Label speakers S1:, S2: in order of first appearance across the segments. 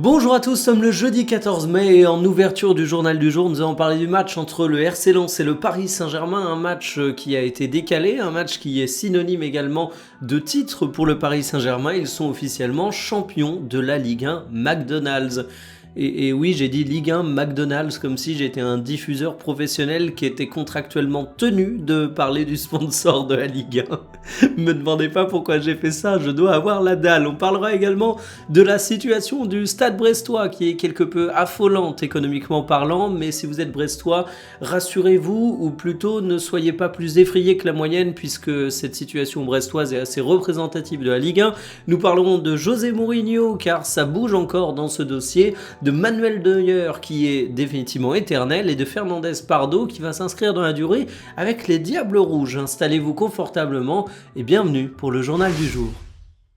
S1: Bonjour à tous, nous sommes le jeudi 14 mai et en ouverture du journal du jour, nous allons parler du match entre le RC Lens et le Paris Saint-Germain, un match qui a été décalé, un match qui est synonyme également de titre pour le Paris Saint-Germain. Ils sont officiellement champions de la Ligue 1 McDonald's. Et oui, j'ai dit Ligue 1 McDonald's comme si j'étais un diffuseur professionnel qui était contractuellement tenu de parler du sponsor de la Ligue 1. Me demandez pas pourquoi j'ai fait ça, je dois avoir la dalle. On parlera également de la situation du Stade brestois qui est quelque peu affolante économiquement parlant, mais si vous êtes brestois, rassurez-vous, ou plutôt ne soyez pas plus effrayés que la moyenne puisque cette situation brestoise est assez représentative de la Ligue 1. Nous parlerons de José Mourinho car ça bouge encore dans ce dossier, de Manuel Neuer qui est définitivement éternel et de Fernandez Pardo qui va s'inscrire dans la durée avec les Diables Rouges. Installez-vous confortablement et bienvenue pour le journal du jour.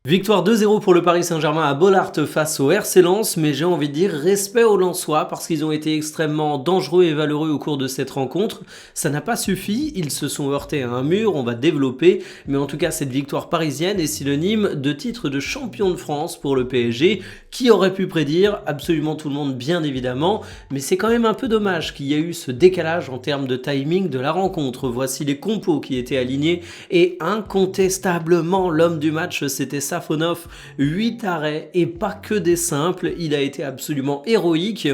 S1: Victoire 2-0 pour le Paris Saint-Germain à Bollaert face au RC Lens, mais j'ai envie de dire respect aux Lensois parce qu'ils ont été extrêmement dangereux et valeureux au cours de cette rencontre. Ça n'a pas suffi, ils se sont heurtés à un mur, on va développer, mais en tout cas cette victoire parisienne est synonyme de titre de champion de France pour le PSG. Qui aurait pu prédire? Absolument tout le monde bien évidemment, mais c'est quand même un peu dommage qu'il y ait eu ce décalage en termes de timing de la rencontre. Voici les compos qui étaient alignés et incontestablement l'homme du match c'était Safonov, 8 arrêts et pas que des simples, il a été absolument héroïque.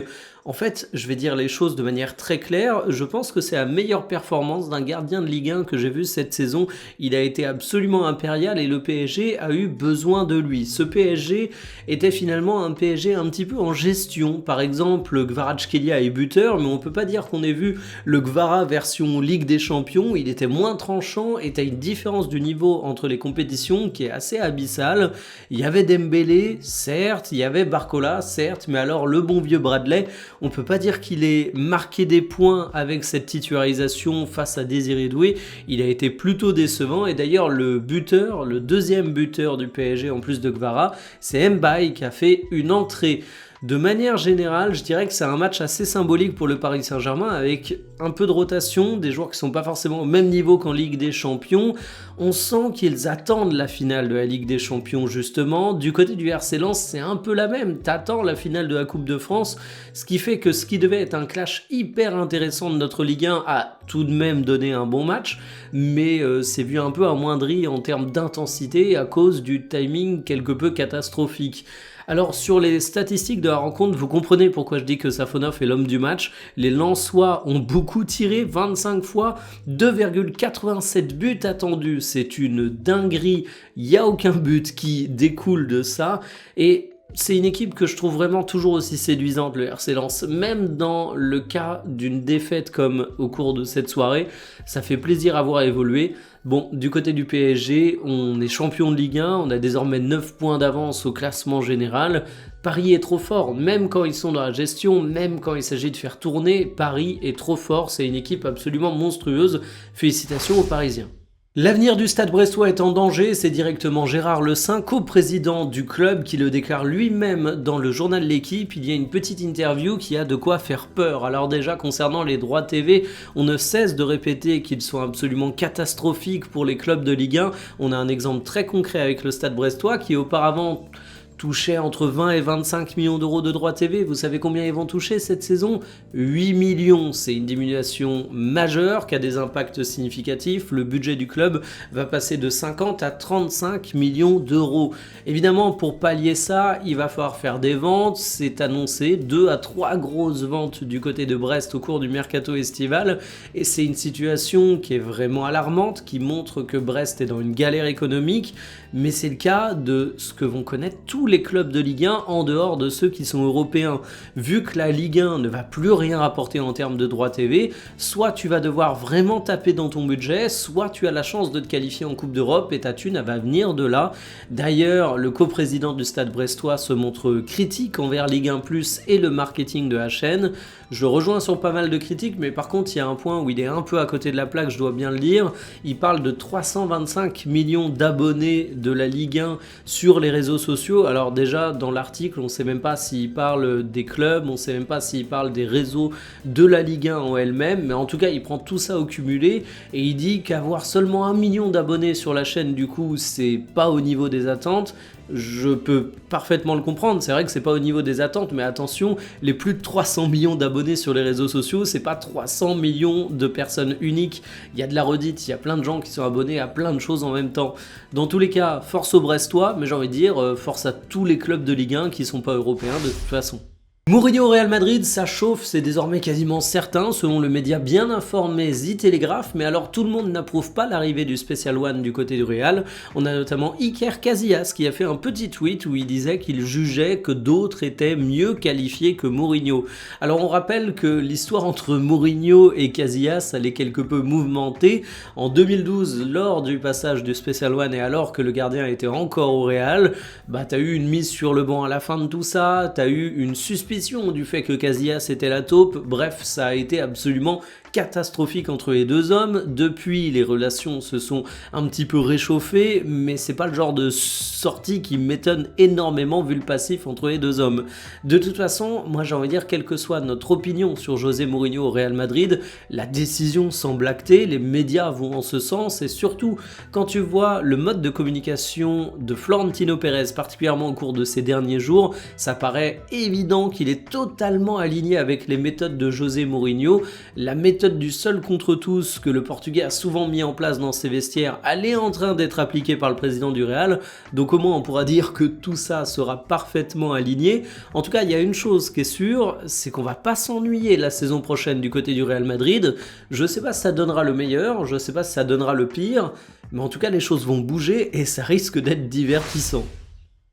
S1: En fait, je vais dire les choses de manière très claire, je pense que c'est la meilleure performance d'un gardien de Ligue 1 que j'ai vu cette saison. Il a été absolument impérial et le PSG a eu besoin de lui. Ce PSG était finalement un PSG un petit peu en gestion. Par exemple, Kvaratskhelia est buteur, mais on peut pas dire qu'on ait vu le Kvara version Ligue des Champions. Il était moins tranchant et t'as une différence du niveau entre les compétitions qui est assez abyssale. Il y avait Dembélé, certes, il y avait Barcola, certes, mais alors le bon vieux Bradley, on peut pas dire qu'il ait marqué des points avec cette titularisation face à Désiré Doué. Il a été plutôt décevant et d'ailleurs le buteur, le deuxième buteur du PSG en plus de Kvara, c'est Mbaye qui a fait une entrée. De manière générale, je dirais que c'est un match assez symbolique pour le Paris Saint-Germain avec un peu de rotation, des joueurs qui sont pas forcément au même niveau qu'en Ligue des Champions. On sent qu'ils attendent la finale de la Ligue des Champions justement. Du côté du RC Lens, c'est un peu la même. T'attends la finale de la Coupe de France, ce qui fait que ce qui devait être un clash hyper intéressant de notre Ligue 1 a tout de même donné un bon match, mais c'est vu un peu amoindri en termes d'intensité à cause du timing quelque peu catastrophique. Alors sur les statistiques de la rencontre, vous comprenez pourquoi je dis que Safonov est l'homme du match. Les Lensois ont beaucoup tiré, 25 fois, 2,87 buts attendus. C'est une dinguerie, il n'y a aucun but qui découle de ça. Et c'est une équipe que je trouve vraiment toujours aussi séduisante, le RC Lens. Même dans le cas d'une défaite comme au cours de cette soirée, ça fait plaisir à voir évoluer. Bon, du côté du PSG, on est champion de Ligue 1, on a désormais 9 points d'avance au classement général. Paris est trop fort, même quand ils sont dans la gestion, même quand il s'agit de faire tourner, Paris est trop fort, c'est une équipe absolument monstrueuse. Félicitations aux Parisiens. L'avenir du Stade brestois est en danger, c'est directement Gérard Lesaint, coprésident du club, qui le déclare lui-même dans le journal L'Équipe. Il y a une petite interview qui a de quoi faire peur. Alors déjà, concernant les droits TV, on ne cesse de répéter qu'ils sont absolument catastrophiques pour les clubs de Ligue 1. On a un exemple très concret avec le Stade brestois qui auparavant touchait entre 20 et 25 millions d'euros de droits TV. Vous savez combien ils vont toucher cette saison? 8 millions. C'est une diminution majeure qui a des impacts significatifs. Le budget du club va passer de 50 à 35 millions d'euros. Évidemment, pour pallier ça, il va falloir faire des ventes. C'est annoncé 2 à 3 grosses ventes du côté de Brest au cours du mercato estival. Et c'est une situation qui est vraiment alarmante, qui montre que Brest est dans une galère économique. Mais c'est le cas de ce que vont connaître tous les clubs de Ligue 1 en dehors de ceux qui sont européens. Vu que la Ligue 1 ne va plus rien rapporter en termes de droits TV, soit tu vas devoir vraiment taper dans ton budget, soit tu as la chance de te qualifier en Coupe d'Europe et ta thune va venir de là. D'ailleurs, le coprésident du Stade brestois se montre critique envers Ligue 1 Plus et le marketing de la chaîne. Je le rejoins sur pas mal de critiques, mais par contre, il y a un point où il est un peu à côté de la plaque, je dois bien le dire. Il parle de 325 millions d'abonnés de la Ligue 1 sur les réseaux sociaux. Alors déjà, dans l'article, on ne sait même pas s'il parle des clubs, on ne sait même pas s'il parle des réseaux de la Ligue 1 en elle-même, mais en tout cas, il prend tout ça au cumulé et il dit qu'avoir seulement 1 million d'abonnés sur la chaîne, du coup, c'est pas au niveau des attentes. je peux parfaitement le comprendre, c'est vrai que c'est pas au niveau des attentes, mais attention, les plus de 300 millions d'abonnés sur les réseaux sociaux, c'est pas 300 millions de personnes uniques, il y a de la redite, il y a plein de gens qui sont abonnés à plein de choses en même temps. Dans tous les cas, force aux Brestois, mais j'ai envie de dire, force à tous les clubs de Ligue 1 qui sont pas européens de toute façon. Mourinho au Real Madrid, ça chauffe, c'est désormais quasiment certain, selon le média bien informé The Telegraph, mais alors tout le monde n'approuve pas l'arrivée du Special One du côté du Real. On a notamment Iker Casillas qui a fait un petit tweet où il disait qu'il jugeait que d'autres étaient mieux qualifiés que Mourinho. Alors on rappelle que l'histoire entre Mourinho et Casillas, elle est quelque peu mouvementée. En 2012, lors du passage du Special One et alors que le gardien était encore au Real, t'as eu une mise sur le banc à la fin de tout ça, t'as eu une suspicion du fait que Casillas était la taupe, bref, ça a été absolument catastrophique entre les deux hommes. Depuis, les relations se sont un petit peu réchauffées, mais c'est pas le genre de sortie qui m'étonne énormément vu le passif entre les deux hommes. De toute façon, moi j'ai envie de dire, quelle que soit notre opinion sur José Mourinho au Real Madrid, la décision semble actée, les médias vont en ce sens, et surtout, quand tu vois le mode de communication de Florentino Pérez, particulièrement au cours de ces derniers jours, ça paraît évident qu'il est totalement aligné avec les méthodes de José Mourinho. La méthode du seul contre tous que le Portugais a souvent mis en place dans ses vestiaires, elle est en train d'être appliquée par le président du Real, donc au moins on pourra dire que tout ça sera parfaitement aligné. En tout cas, il y a une chose qui est sûre, c'est qu'on va pas s'ennuyer la saison prochaine du côté du Real Madrid. Je sais pas si ça donnera le meilleur, je sais pas si ça donnera le pire, mais en tout cas les choses vont bouger et ça risque d'être divertissant.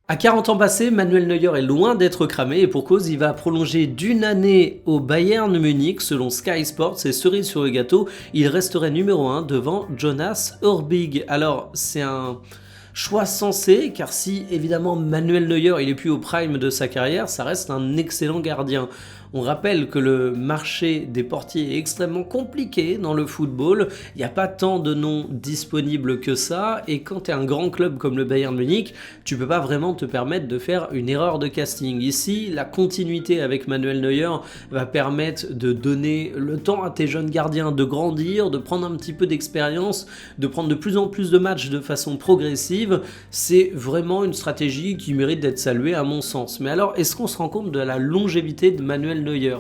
S1: À 40 ans passés, Manuel Neuer est loin d'être cramé et pour cause, il va prolonger d'une année au Bayern Munich selon Sky Sports et cerise sur le gâteau, il resterait numéro 1 devant Jonas Hörbyg. Alors, c'est un choix sensé car si évidemment Manuel Neuer il est plus au prime de sa carrière, ça reste un excellent gardien. On rappelle que le marché des portiers est extrêmement compliqué dans le football, il n'y a pas tant de noms disponibles que ça, et quand tu es un grand club comme le Bayern Munich, tu peux pas vraiment te permettre de faire une erreur de casting. Ici, la continuité avec Manuel Neuer va permettre de donner le temps à tes jeunes gardiens de grandir, de prendre un petit peu d'expérience, de prendre de plus en plus de matchs de façon progressive. C'est vraiment une stratégie qui mérite d'être saluée à mon sens. Mais alors, est-ce qu'on se rend compte de la longévité de Manuel Neuer?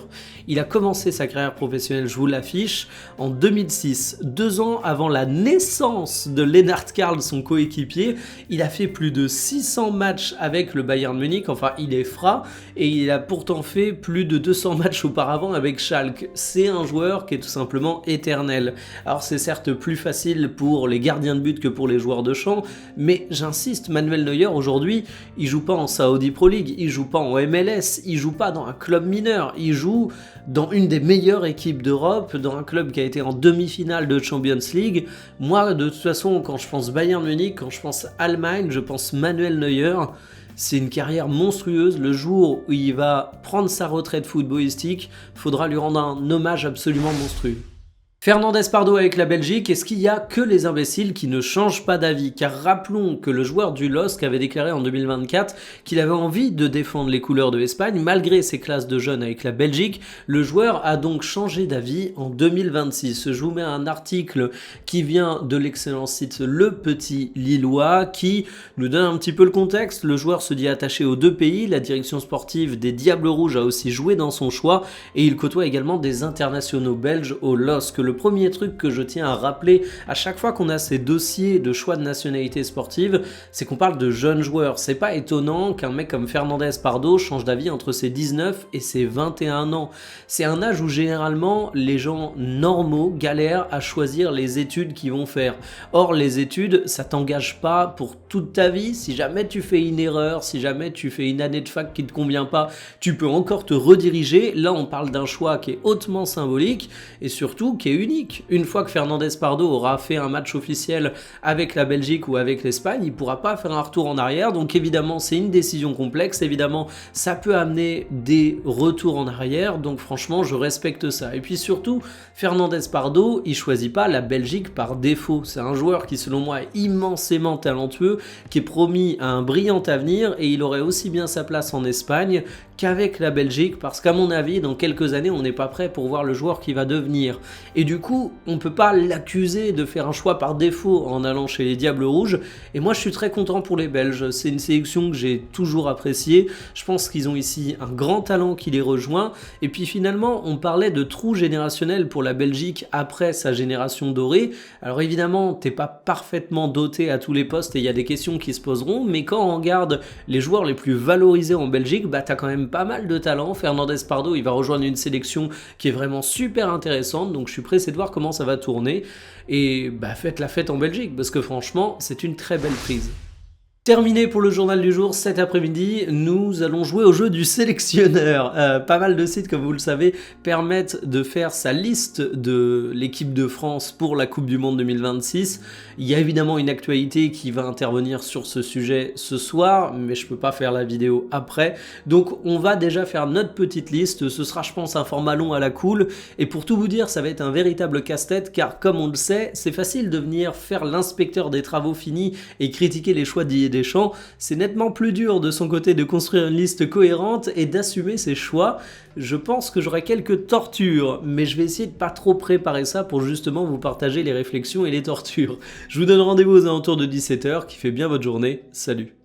S1: Il a commencé sa carrière professionnelle, je vous l'affiche, en 2006, 2 ans avant la naissance de Lennart Karl, son coéquipier. Il a fait plus de 600 matchs avec le Bayern Munich, enfin il est fras, et il a pourtant fait plus de 200 matchs auparavant avec Schalke. C'est un joueur qui est tout simplement éternel. Alors c'est certes plus facile pour les gardiens de but que pour les joueurs de champ, mais j'insiste, Manuel Neuer aujourd'hui, il joue pas en Saudi Pro League, il joue pas en MLS, il joue pas dans un club mineur, il joue dans une des meilleures équipes d'Europe, dans un club qui a été en demi-finale de Champions League. Moi, de toute façon, quand je pense Bayern Munich, quand je pense Allemagne, je pense Manuel Neuer. C'est une carrière monstrueuse. Le jour où il va prendre sa retraite footballistique, il faudra lui rendre un hommage absolument monstrueux. Fernandez Pardo avec la Belgique, est-ce qu'il y a que les imbéciles qui ne changent pas d'avis? Car rappelons que le joueur du LOSC avait déclaré en 2024 qu'il avait envie de défendre les couleurs de l'Espagne malgré ses classes de jeunes avec la Belgique. Le joueur a donc changé d'avis en 2026. Je vous mets un article qui vient de l'excellent site Le Petit Lillois qui nous donne un petit peu le contexte. Le joueur se dit attaché aux deux pays, la direction sportive des Diables Rouges a aussi joué dans son choix et il côtoie également des internationaux belges au LOSC. Le premier truc que je tiens à rappeler à chaque fois qu'on a ces dossiers de choix de nationalité sportive, c'est qu'on parle de jeunes joueurs. C'est pas étonnant qu'un mec comme Fernandez Pardo change d'avis entre ses 19 et ses 21 ans. C'est un âge où généralement les gens normaux galèrent à choisir les études qu'ils vont faire. Or les études, ça t'engage pas pour toute ta vie. Si jamais tu fais une erreur, si jamais tu fais une année de fac qui te convient pas, tu peux encore te rediriger. Là on parle d'un choix qui est hautement symbolique et surtout qui est unique. Une fois que Fernandez Pardo aura fait un match officiel avec la Belgique ou avec l'Espagne, il ne pourra pas faire un retour en arrière. Donc évidemment, c'est une décision complexe. Évidemment, ça peut amener des retours en arrière. Donc franchement, je respecte ça. Et puis surtout, Fernandez Pardo, il choisit pas la Belgique par défaut. C'est un joueur qui, selon moi, est immensément talentueux, qui est promis à un brillant avenir et il aurait aussi bien sa place en Espagne qu'avec la Belgique parce qu'à mon avis, dans quelques années, on n'est pas prêt pour voir le joueur qui va devenir. Et du coup, on peut pas l'accuser de faire un choix par défaut en allant chez les Diables Rouges. Et moi, je suis très content pour les Belges. C'est une sélection que j'ai toujours appréciée. Je pense qu'ils ont ici un grand talent qui les rejoint. Et puis finalement, on parlait de trou générationnel pour la Belgique après sa génération dorée. Alors évidemment, t'es pas parfaitement doté à tous les postes et il y a des questions qui se poseront. Mais quand on regarde les joueurs les plus valorisés en Belgique, bah t'as quand même pas mal de talent. Fernandez Pardo, il va rejoindre une sélection qui est vraiment super intéressante. Donc je suis pressé de voir comment ça va tourner. Et bah faites la fête en Belgique parce que franchement, c'est une très belle prise. Terminé pour le journal du jour, cet après-midi, nous allons jouer au jeu du sélectionneur. Pas mal de sites, comme vous le savez, permettent de faire sa liste de l'équipe de France pour la Coupe du Monde 2026. Il y a évidemment une actualité qui va intervenir sur ce sujet ce soir, mais je peux pas faire la vidéo après. Donc on va déjà faire notre petite liste. Ce sera, je pense, un format long à la cool. Et pour tout vous dire, ça va être un véritable casse-tête, car comme on le sait, c'est facile de venir faire l'inspecteur des travaux finis et critiquer les choix Deschamps. C'est nettement plus dur de son côté de construire une liste cohérente et d'assumer ses choix. Je pense que j'aurai quelques tortures, mais je vais essayer de pas trop préparer ça pour justement vous partager les réflexions et les tortures. Je vous donne rendez-vous aux alentours de 17 h, qui fait bien votre journée. Salut!